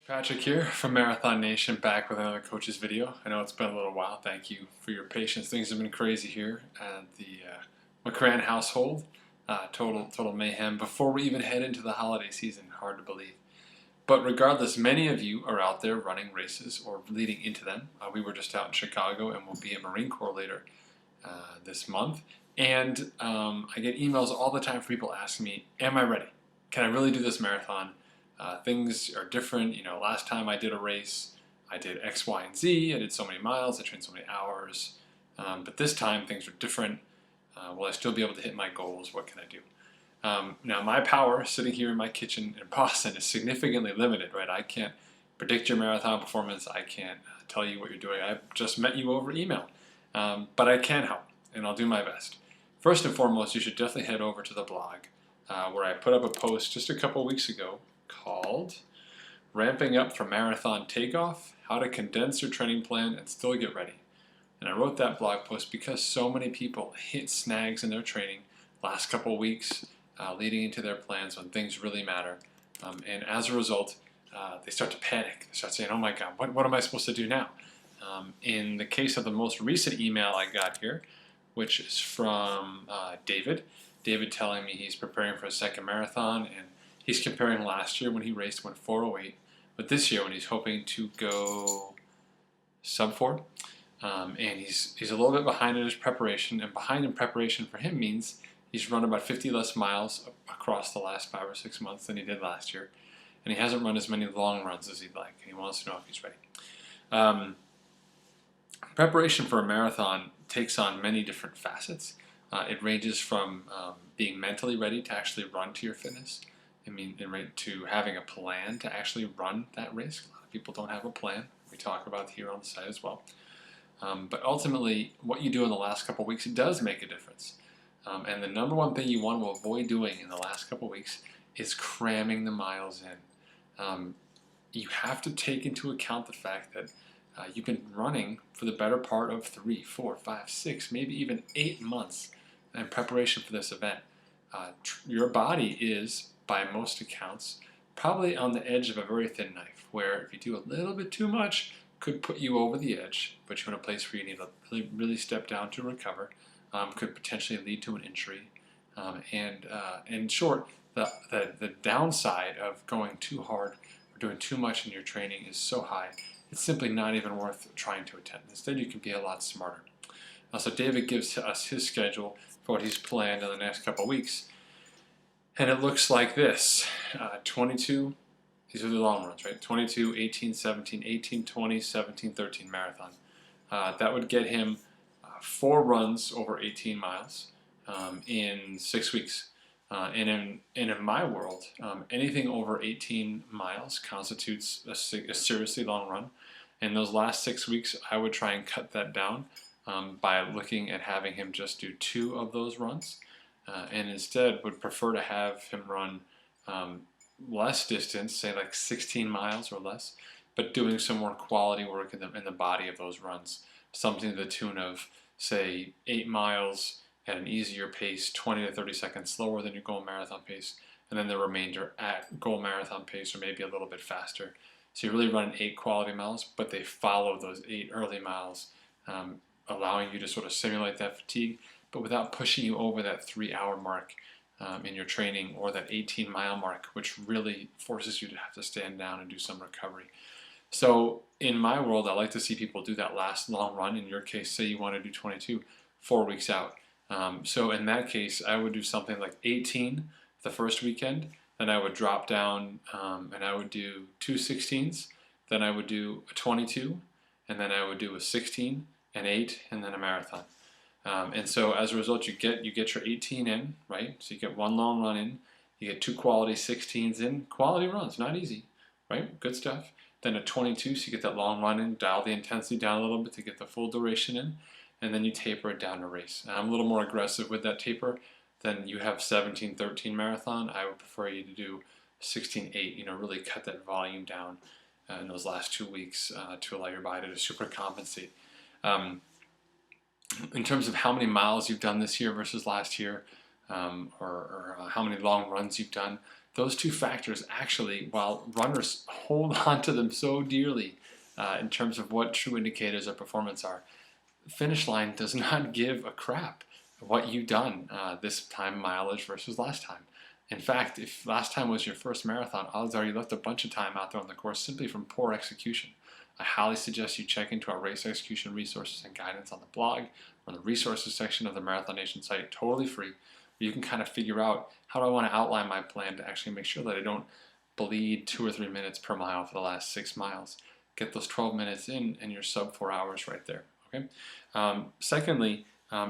Patrick here from Marathon Nation, back with another coach's video. I know it's been a little while. Thank you for your patience. Things have been crazy here at the McCran household. Total mayhem before we even head into the holiday season. Hard to believe. But regardless, many of you are out there running races or leading into them. We were just out in Chicago and we'll be at Marine Corps later this month. And I get emails all the time from people asking me, am I ready? Can I really do this marathon? Things are different. You know, last time I did a race, I did X, Y, and Z. I did so many miles, I trained so many hours. But this time things are different. Will I still be able to hit my goals? What can I do? Now my power sitting here in my kitchen in Boston is significantly limited, right? I can't predict your marathon performance. I can't tell you what you're doing. I've just met you over email. But I can help, and I'll do my best. First and foremost, you should definitely head over to the blog where I put up a post just a couple weeks ago called Ramping Up for Marathon Takeoff, How to Condense Your Training Plan and Still Get Ready. And I wrote that blog post because so many people hit snags in their training last couple weeks leading into their plans when things really matter. And as a result, they start to panic. They start saying, oh my God, what am I supposed to do now? In the case of the most recent email I got here, which is from David telling me he's preparing for a second marathon, and he's comparing last year when he raced, went 4:08, but this year when he's hoping to go sub 4. And he's a little bit behind in his preparation, and behind in preparation for him means he's run about 50 less miles across the last 5 or 6 months than he did last year, and he hasn't run as many long runs as he'd like, and he wants to know if he's ready. Preparation for a marathon takes on many different facets. It ranges from being mentally ready to actually run to your fitness. To having a plan to actually run that race. A lot of people don't have a plan. We talk about it here on the site as well. But ultimately, what you do in the last couple of weeks does make a difference. And the number one thing you want to avoid doing in the last couple of weeks is cramming the miles in. You have to take into account the fact that you've been running for the better part of 3, 4, 5, 6, maybe even 8 months in preparation for this event. Your body is, by most accounts, probably on the edge of a very thin knife, where if you do a little bit too much, could put you over the edge, put you in a place where you need to really step down to recover, could potentially lead to an injury. In short, the downside of going too hard or doing too much in your training is so high, it's simply not even worth trying to attempt. Instead, you can be a lot smarter. So David gives us his schedule for what he's planned in the next couple of weeks. And it looks like this. 22, these are the long runs, right? 22, 18, 17, 18, 20, 17, 13 marathon. That would get him 4 runs over 18 miles in 6 weeks. And in my world, anything over 18 miles constitutes a seriously long run. In those last 6 weeks, I would try and cut that down by looking at having him just do 2 of those runs. And instead would prefer to have him run less distance, say like 16 miles or less, but doing some more quality work in the body of those runs. Something to the tune of, say, 8 miles at an easier pace, 20 to 30 seconds slower than your goal marathon pace, and then the remainder at goal marathon pace or maybe a little bit faster. So you're really running 8 quality miles, but they follow those 8 early miles, allowing you to sort of simulate that fatigue, but without pushing you over that 3-hour mark in your training, or that 18-mile mark, which really forces you to have to stand down and do some recovery. So in my world, I like to see people do that last long run. In your case, say you want to do 22, 4 weeks out. So in that case, I would do something like 18 the first weekend, then I would drop down and I would do 2 16s, then I would do a 22, and then I would do a 16, an 8, and then a marathon. And so as a result, you get your 18 in, right? So you get 1 long run in, you get 2 quality 16s in, quality runs, not easy, right? Good stuff. Then a 22, so you get that long run in, dial the intensity down a little bit to get the full duration in, and then you taper it down to race. And I'm a little more aggressive with that taper than you have 17-13 marathon. I would prefer you to do 16-8, really cut that volume down in those last 2 weeks to allow your body to super compensate. In terms of how many miles you've done this year versus last year, or how many long runs you've done. Those two factors actually, while runners hold on to them so dearly in terms of what true indicators of performance are, finish line does not give a crap what you've done this time mileage versus last time. In fact, if last time was your first marathon, odds are you left a bunch of time out there on the course simply from poor execution. I highly suggest you check into our race execution resources and guidance on the blog or the resources section of the Marathon Nation site, totally free, where you can kind of figure out how do I want to outline my plan to actually make sure that I don't bleed 2 or 3 minutes per mile for the last 6 miles. Get those 12 minutes in and you're sub 4 hours right there. Okay. Secondly,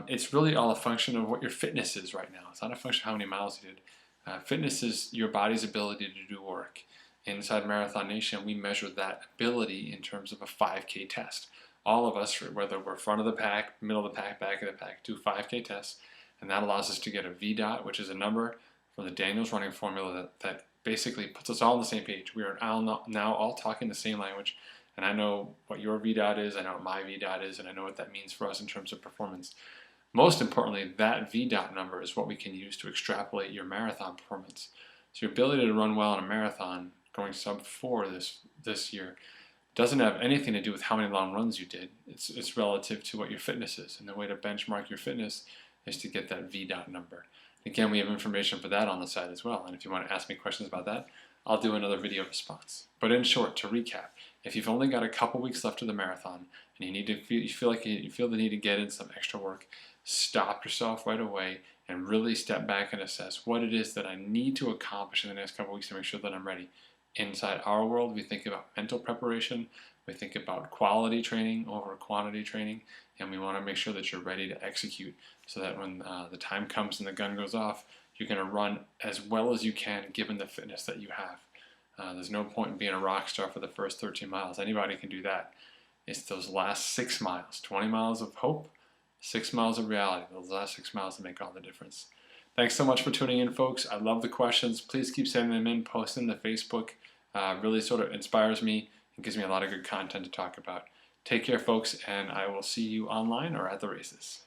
it's really all a function of what your fitness is right now. It's not a function of how many miles you did. Fitness is your body's ability to do work. Inside Marathon Nation, we measure that ability in terms of a 5K test. All of us, whether we're front of the pack, middle of the pack, back of the pack, do 5K tests, and that allows us to get a VDOT, which is a number from the Daniels running formula that basically puts us all on the same page. We are now all talking the same language, and I know what your VDOT is, I know what my VDOT is, and I know what that means for us in terms of performance. Most importantly, that VDOT number is what we can use to extrapolate your marathon performance. So your ability to run well in a marathon, going sub 4 this year, doesn't have anything to do with how many long runs you did. It's relative to what your fitness is, and the way to benchmark your fitness is to get that VDOT number. Again, we have information for that on the site as well, and if you want to ask me questions about that, I'll do another video response. But in short, to recap, if you've only got a couple weeks left of the marathon and you feel the need to get in some extra work, stop yourself right away and really step back and assess what it is that I need to accomplish in the next couple weeks to make sure that I'm ready. Inside our world, we think about mental preparation, we think about quality training over quantity training, and we want to make sure that you're ready to execute so that when the time comes and the gun goes off, you're going to run as well as you can given the fitness that you have. There's no point in being a rock star for the first 13 miles. Anybody can do that. It's those last 6 miles, 20 miles of hope, 6 miles of reality. Those last 6 miles that make all the difference. Thanks so much for tuning in, folks. I love the questions. Please keep sending them in, post them to Facebook. Really sort of inspires me and gives me a lot of good content to talk about. Take care, folks, and I will see you online or at the races.